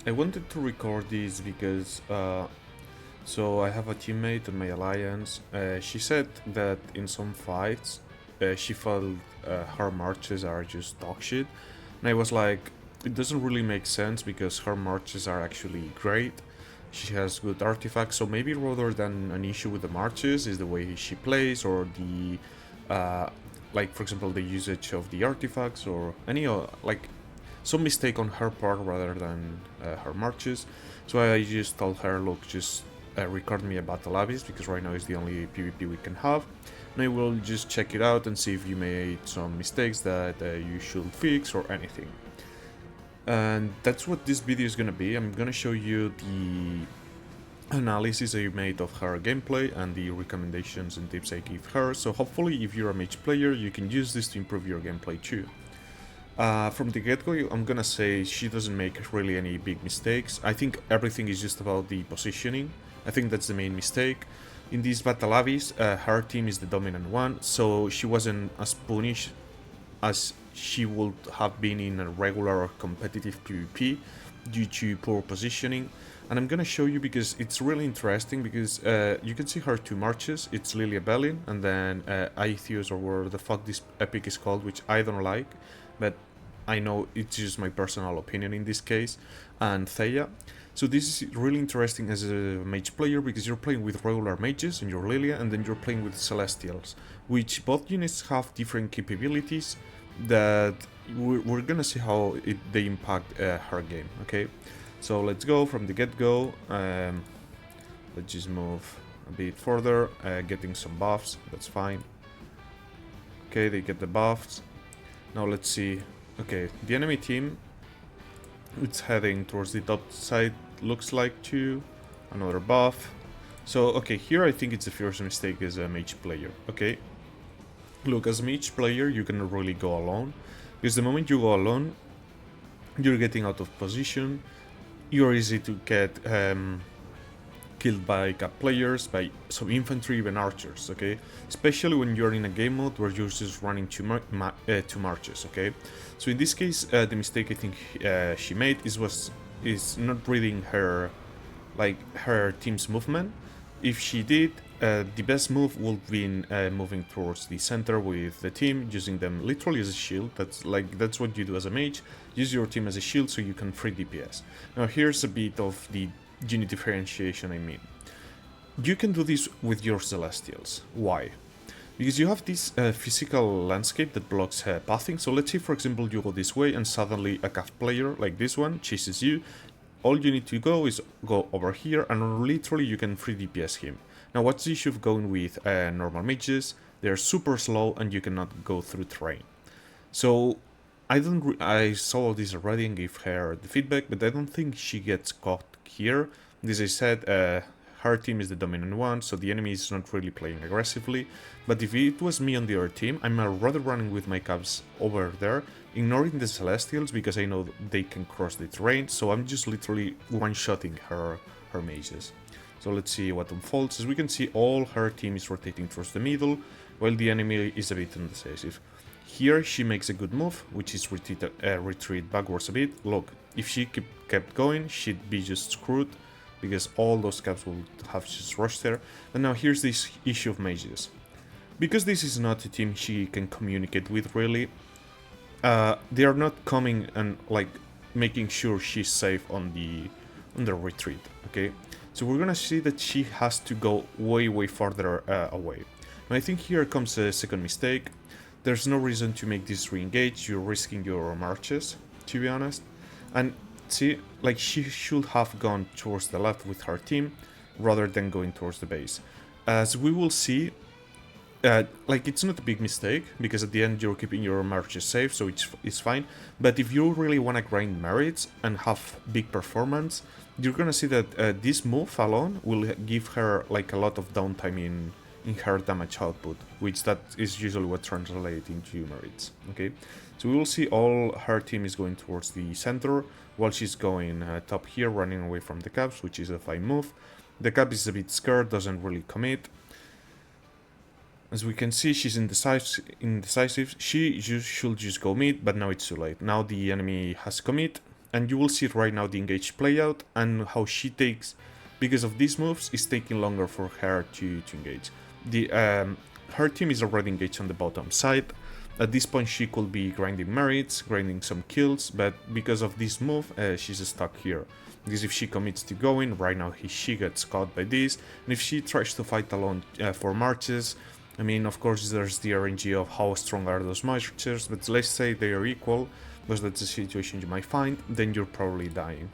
I wanted to record this because so I have a teammate in my alliance. She said that in some fights, she felt her marches are just dog shit, and I was like, it doesn't really make sense because her marches are actually great. She has good artifacts, so maybe rather than an issue with the marches is the way she plays or the like for example the usage of the artifacts or any like some mistake on her part rather than her marches. So I just told her, look, just record me a battle abyss because right now is the only PvP we can have, and I will just check it out and see if you made some mistakes that you should fix or anything. And that's what this video is gonna be. I'm gonna show you the analysis I made of her gameplay and the recommendations and tips I give her. So hopefully, if you're a mage player, you can use this to improve your gameplay too. From the get-go, I'm gonna say she doesn't make really any big mistakes. I think everything is just about the positioning. I think that's the main mistake. In these battle abyss, her team is the dominant one, so she wasn't as punished as she would have been in a regular or competitive PvP due to poor positioning. And I'm gonna show you because it's really interesting because you can see her two marches. It's Lilia Belin and then Aethios or whatever the fuck this epic is called, which I don't like, but I know it's just my personal opinion in this case, and Theia. So this is really interesting as a mage player because you're playing with regular mages and your Lilia, and then you're playing with Celestials, which both units have different capabilities that we're gonna see how they impact her game. Okay, so let's go from the get-go. Let's just move a bit further, getting some buffs. That's fine. Okay, they get the buffs. Now let's see. Okay, the enemy team, it's heading towards the top side, looks like, to another buff. So, okay, here I think it's the first mistake as a mage player. Okay, look, as a mage player, you cannot really go alone, because the moment you go alone, you're getting out of position, you're easy to get killed by cap players, by some infantry, even archers, okay? Especially when you're in a game mode where you're just running two marches, okay? So in this case, the mistake I think she made is not reading her her team's movement. If she did, the best move would be moving towards the center with the team, using them literally as a shield. That's what you do as a mage. Use your team as a shield so you can free DPS. Now here's a bit of the unit differentiation I mean. You can do this with your Celestials. Why? Because you have this physical landscape that blocks pathing. So let's say, for example, you go this way and suddenly a CAF player like this one chases you. All you need to go is go over here and literally you can free DPS him. Now what's the issue of going with normal mages? They're super slow and you cannot go through terrain. So I saw this already and gave her the feedback, but I don't think she gets caught here. As I said, her team is the dominant one, so the enemy is not really playing aggressively. But if it was me on the other team, I'm rather running with my cabs over there, ignoring the Celestials because I know they can cross the terrain, so I'm just literally one-shotting her mages. So let's see what unfolds. As we can see, all her team is rotating towards the middle, while the enemy is a bit indecisive. Here she makes a good move, which is retreat backwards a bit. Look, if she kept going, she'd be just screwed, because all those caps will have just rushed there. And now here's this issue of mages. Because this is not a team she can communicate with really, they are not coming and like making sure she's safe on the retreat, okay? So we're gonna see that she has to go way farther away. And I think here comes a second mistake. There's no reason to make this re-engage, you're risking your marches, to be honest. And see, like she should have gone towards the left with her team, rather than going towards the base. As we will see, like it's not a big mistake, because at the end you're keeping your marches safe, so it's fine. But if you really want to grind merits and have big performance, you're gonna see that this move alone will give her like a lot of downtime in her damage output, which that is usually what translates into merits. Okay, so we will see all her team is going towards the center, while she's going top here, running away from the caps, which is a fine move. The cap is a bit scared, doesn't really commit. As we can see, she's indecisive. She should just go mid, but now it's too late. Now the enemy has commit. and you will see right now the engage play out and how she takes, because of these moves, it's taking longer for her to engage. Her team is already engaged on the bottom side. At this point she could be grinding merits, grinding some kills, but because of this move she's stuck here. Because if she commits to going, right now she gets caught by this, and if she tries to fight alone for marches, I mean, of course there's the RNG of how strong are those marchers, but let's say they are equal, because that's the situation you might find, then you're probably dying.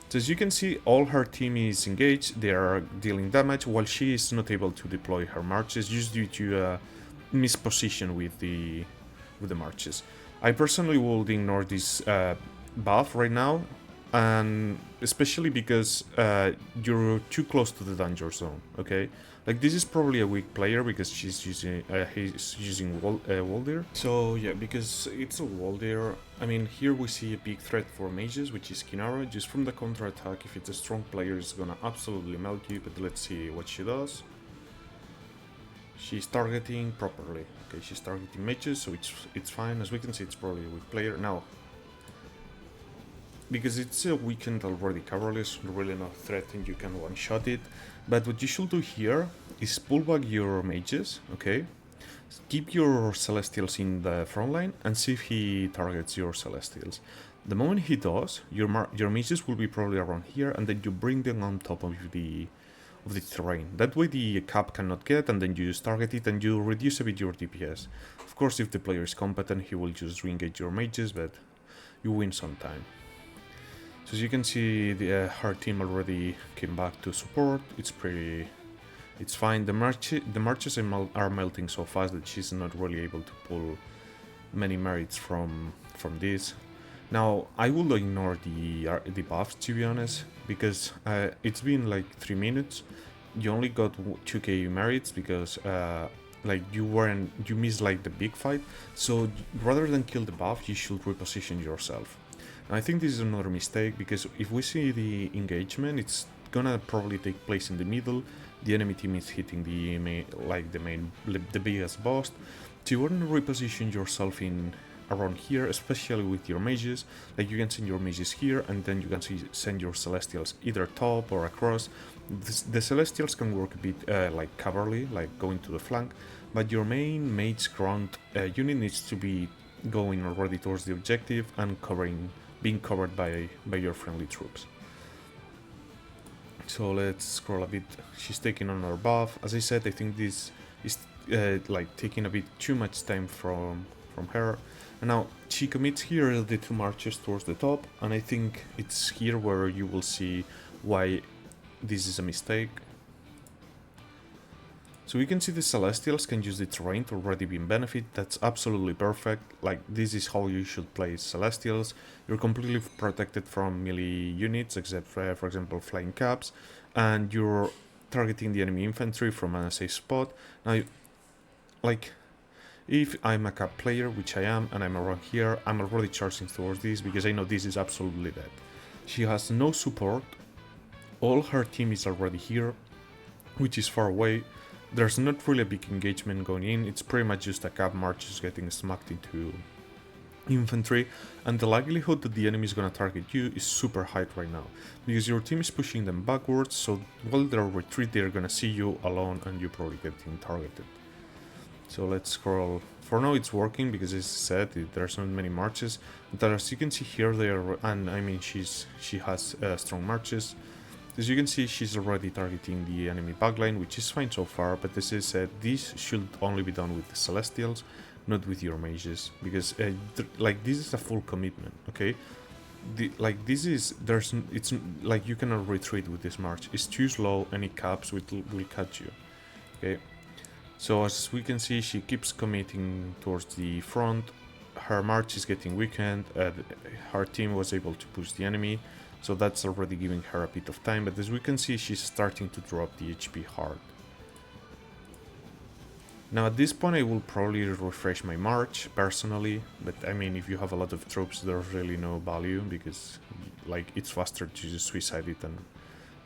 So as you can see, all her team is engaged, they are dealing damage, while she is not able to deploy her marches just due to misposition with the marches. I personally would ignore this buff right now, and especially because you're too close to the danger zone. Okay, like this is probably a weak player because he's using Waldir. So yeah, because it's a Waldir. I mean, here we see a big threat for mages, which is Kinara. Just from the counter attack, if it's a strong player, it's gonna absolutely melt you. But let's see what she does. She's targeting properly. Okay, she's targeting mages, so it's fine. As we can see, it's probably a weak player. Now, because it's a weakened already cavalry, it's really not a threat and you can one-shot it. But what you should do here is pull back your mages, okay? Keep your celestials in the front line and see if he targets your celestials. The moment he does, your mages will be probably around here, and then you bring them on top of the terrain. That way the cap cannot get, and then you just target it and you reduce a bit your DPS. Of course, if the player is competent, he will just re-engage your mages, but you win some time. So as you can see, her team already came back to support. It's fine. The marches are melting so fast that she's not really able to pull many merits from this. Now, I will ignore the buffs, to be honest, because it's been like 3 minutes. You only got 2k merits because like you missed like the big fight. So rather than kill the buff, you should reposition yourself. I think this is another mistake, because if we see the engagement, it's gonna probably take place in the middle. The enemy team is hitting the biggest boss. So you want to reposition yourself in around here, especially with your mages. Like you can send your mages here, and then you can send your celestials either top or across. The celestials can work a bit like cavalry, like going to the flank, but your main mage ground unit needs to be going already towards the objective and being covered by your friendly troops. So let's scroll a bit. She's taking on her buff. As I said, I think this is like taking a bit too much time from her. And now she commits here the 2 marches towards the top, and I think it's here where you will see why this is a mistake. So we can see the Celestials can use the terrain to already be in benefit. That's absolutely perfect. Like, this is how you should play Celestials. You're completely protected from melee units, except for example, flying caps, and you're targeting the enemy infantry from a safe spot. Now, like, if I'm a cap player, which I am, and I'm around here, I'm already charging towards this because I know this is absolutely dead. She has no support. All her team is already here, which is far away. There's not really a big engagement going in. It's pretty much just a cap march just getting smacked into infantry, and the likelihood that the enemy is gonna target you is super high right now because your team is pushing them backwards, so while they're retreat they're gonna see you alone and you probably getting targeted. So let's scroll. For now it's working because, as I said, there's not many marches, but as you can see here, and I mean she has strong marches. As you can see, she's already targeting the enemy backline, which is fine so far, but as I said, this should only be done with the Celestials, not with your mages, because like, this is a full commitment, okay? It's like you cannot retreat with this march. It's too slow, any caps will catch you, okay? So as we can see, she keeps committing towards the front. Her march is getting weakened. Her team was able to push the enemy, so that's already giving her a bit of time, but as we can see, she's starting to drop the HP hard. Now at this point I will probably refresh my march personally, but I mean, if you have a lot of troops, there's really no value, because like, it's faster to just suicide it and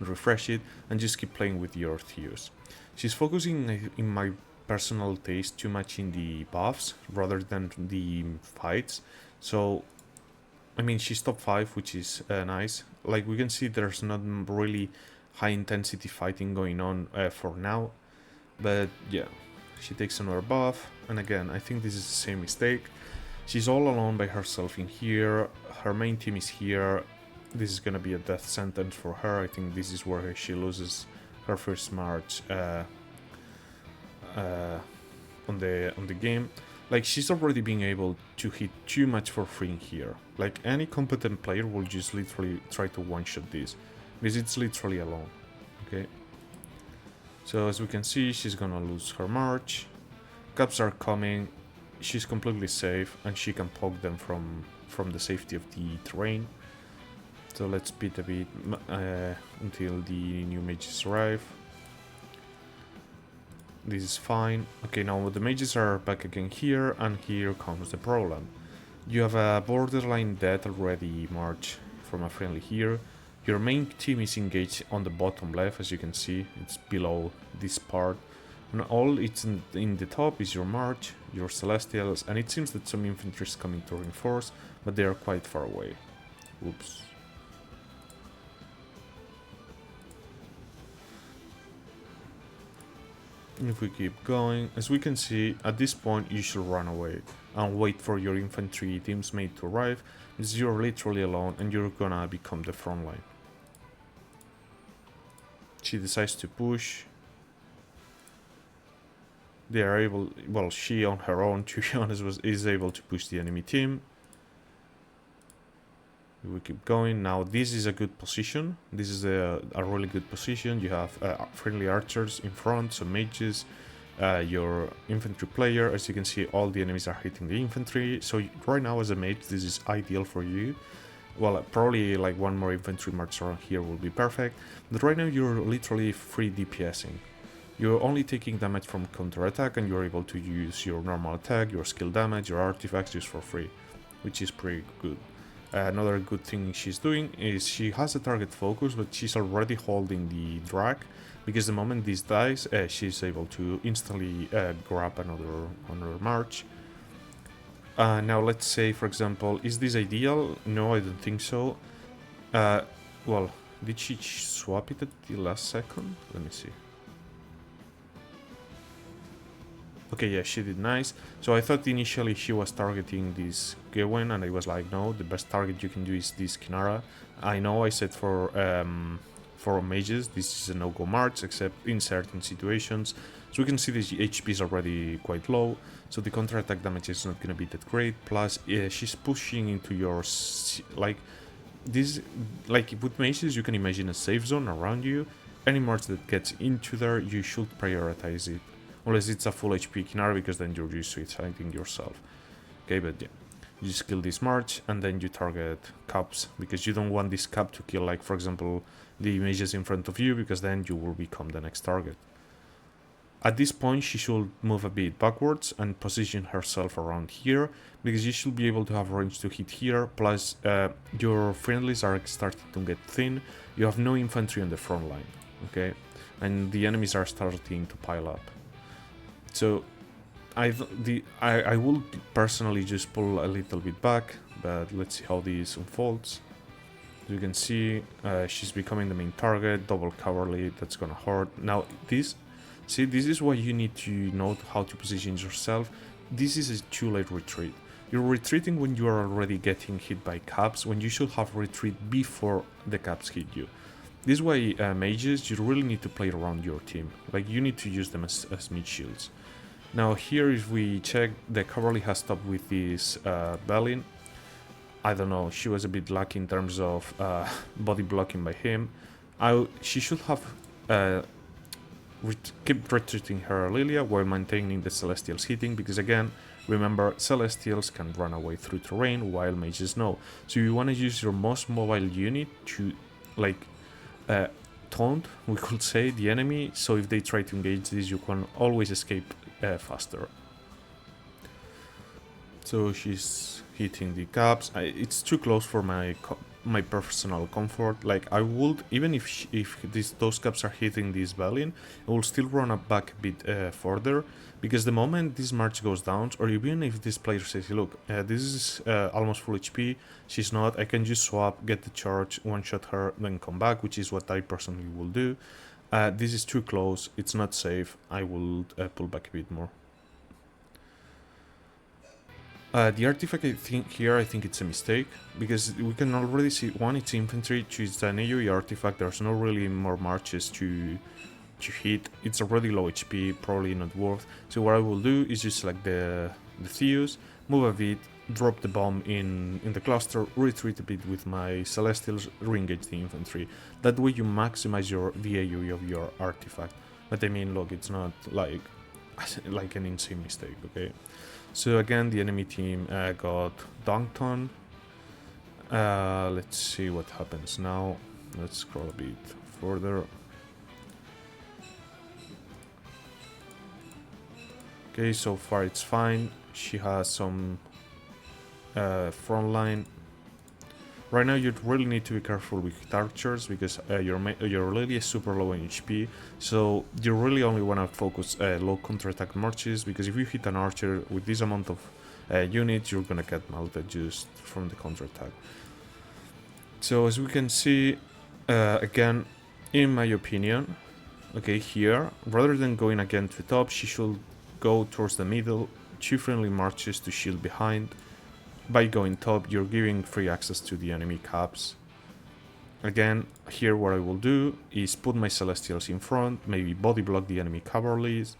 refresh it and just keep playing with your Theus. She's focusing, in my personal taste, too much in the buffs rather than the fights, so I mean, she's top 5, which is nice. Like, we can see there's not really high intensity fighting going on for now. But yeah, she takes another buff. And again, I think this is the same mistake. She's all alone by herself in here. Her main team is here. This is gonna be a death sentence for her. I think this is where she loses her first march on the game. Like, she's already being able to hit too much for free in here. Like, any competent player will just literally try to one-shot this, because it's literally alone. Okay. So as we can see, she's gonna lose her march. Caps are coming. She's completely safe, and she can poke them from the safety of the terrain. So let's speed a bit until the new mages arrive. This is fine. Okay, now the mages are back again here, and here comes the problem. You have a borderline death already march from a friendly here. Your main team is engaged on the bottom left, as you can see. It's below this part. And all it's in the top is your march, your celestials, and it seems that some infantry is coming to reinforce, but they are quite far away. Oops. If we keep going, as we can see, at this point you should run away and wait for your infantry team's mate to arrive, because you're literally alone and you're gonna become the front line. She decides to push. They are able, well, she on her own, to be honest, is able to push the enemy team. We keep going. Now this is a good position. This is a really good position. You have friendly archers in front, some mages, your infantry player. As you can see, all the enemies are hitting the infantry. So right now as a mage, this is ideal for you. Well, probably like one more infantry march around here will be perfect. But right now you're literally free DPSing. You're only taking damage from counter-attack, and you're able to use your normal attack, your skill damage, your artifacts just for free, which is pretty good. Another good thing she's doing is she has a target focus, but she's already holding the drag, because the moment this dies, she's able to instantly grab another march. Now let's say, for example, is this ideal? No, I don't think so. Well, did she swap it at the last second? Let me see. Okay, yeah, she did nice. So I thought initially she was targeting this Gawain, and I was like, no, the best target you can do is this Kinara. I know I said for mages, this is a no-go march, except in certain situations. So we can see the HP is already quite low, so the counter-attack damage is not going to be that great. Plus, she's pushing into your, like, this, like with mages, you can imagine a safe zone around you. Any march that gets into there, you should prioritize it. Unless it's a full HP Kinara, because then you're just suiciding yourself. Okay, but yeah. You just kill this march, and then you target caps, because you don't want this cap to kill, like, for example, the mages in front of you, because then you will become the next target. At this point, she should move a bit backwards and position herself around here, because you should be able to have range to hit here, plus your friendlies are starting to get thin, you have no infantry on the front line, okay? And the enemies are starting to pile up. So I will personally just pull a little bit back, but let's see how this unfolds. As you can see, she's becoming the main target, double cowardly, that's gonna hurt. Now this is why you need to know how to position yourself. This is a too late retreat. You're retreating when you are already getting hit by caps, when you should have retreat before the caps hit you. This way, mages, you really need to play around your team. Like, you need to use them as mid shields. Now here, if we check, the cavalry has stopped with this Belin. I don't know, she was a bit lucky in terms of body blocking by him. She should have kept retreating her Lilia while maintaining the Celestials hitting, because again, remember, Celestials can run away through terrain while mages no. So you want to use your most mobile unit to, like, taunt, we could say, the enemy, so if they try to engage this, you can always escape faster. So she's hitting the caps. It's too close for my my personal comfort. Like I would, even if those caps are hitting this Valiant, I will still run up back a bit further, because the moment this March goes down, or even if this player says, look, this is almost full HP, she's not, I can just swap, get the charge, one shot her, then come back, which is what I personally will do. This is too close, it's not safe, I will pull back a bit more. The artifact I think it's a mistake, because we can already see, one, it's infantry, two, it's an AoE artifact, there's no really more marches to hit, it's already low HP, probably not worth. So what I will do is just select the Theus, move a bit, drop the bomb in the cluster, retreat a bit with my Celestials, re-engage the infantry. That way you maximize the AoE of your artifact. But I mean, look, it's not like an insane mistake, okay? So again, the enemy team got dunked on. Let's see what happens now. Let's scroll a bit further. Okay, so far it's fine. She has some front line. Right now you really need to be careful with archers, because your lady is super low in HP, so you really only want to focus low counterattack marches, because if you hit an archer with this amount of units, you're gonna get melted just from the counterattack. So as we can see, again, in my opinion, okay, here, rather than going again to the top, she should go towards the middle, 2 friendly marches to shield behind. By going top, you're giving free access to the enemy caps. Again, here what I will do is put my Celestials in front, maybe body block the enemy cavalries,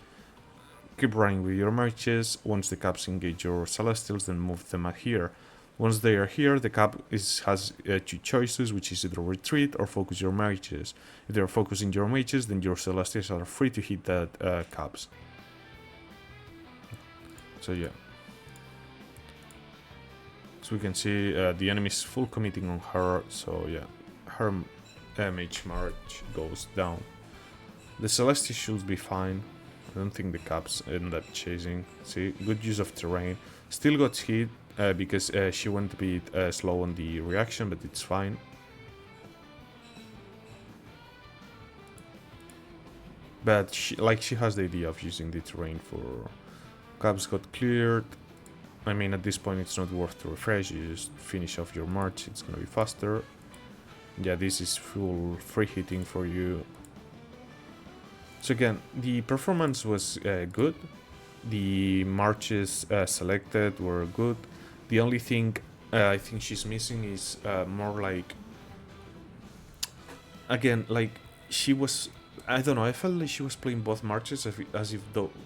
keep running with your marches. Once the caps engage your Celestials, then move them here. Once they are here, the cap has 2 choices, which is either retreat or focus your mages. If they're focusing your mages, then your Celestials are free to hit that caps. So yeah. So we can see the enemy is full committing on her, so yeah, her MAGE march goes down. The Celestia should be fine. I don't think the caps end up chasing. See, good use of terrain. Still got hit because she went a bit slow on the reaction, but it's fine. But she has the idea of using the terrain for... Caps got cleared. I mean, at this point it's not worth to refresh, you just finish off your march, it's gonna be faster. Yeah, this is full free hitting for you. So again, the performance was good. The marches selected were good. The only thing I think she's missing is more like... Again, like, she was... I don't know, I felt like she was playing both marches as if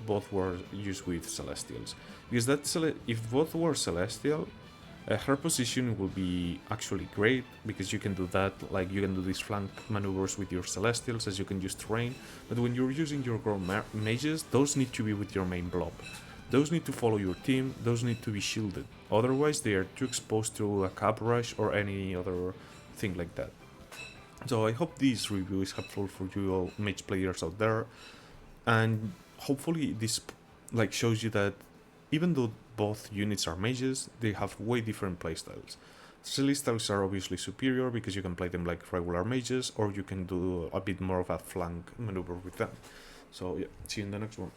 both were used with Celestials. Because if both were Celestial, her position will be actually great, because you can do that, like you can do these flank maneuvers with your Celestials as you can use terrain. But when you're using your grown mages, those need to be with your main blob. Those need to follow your team, those need to be shielded. Otherwise they are too exposed to a cap rush or any other thing like that. So I hope this review is helpful for you all mage players out there, and hopefully this like shows you that even though both units are mages, they have way different playstyles. Celestials are obviously superior because you can play them like regular mages, or you can do a bit more of a flank maneuver with them. So yeah, see you in the next one.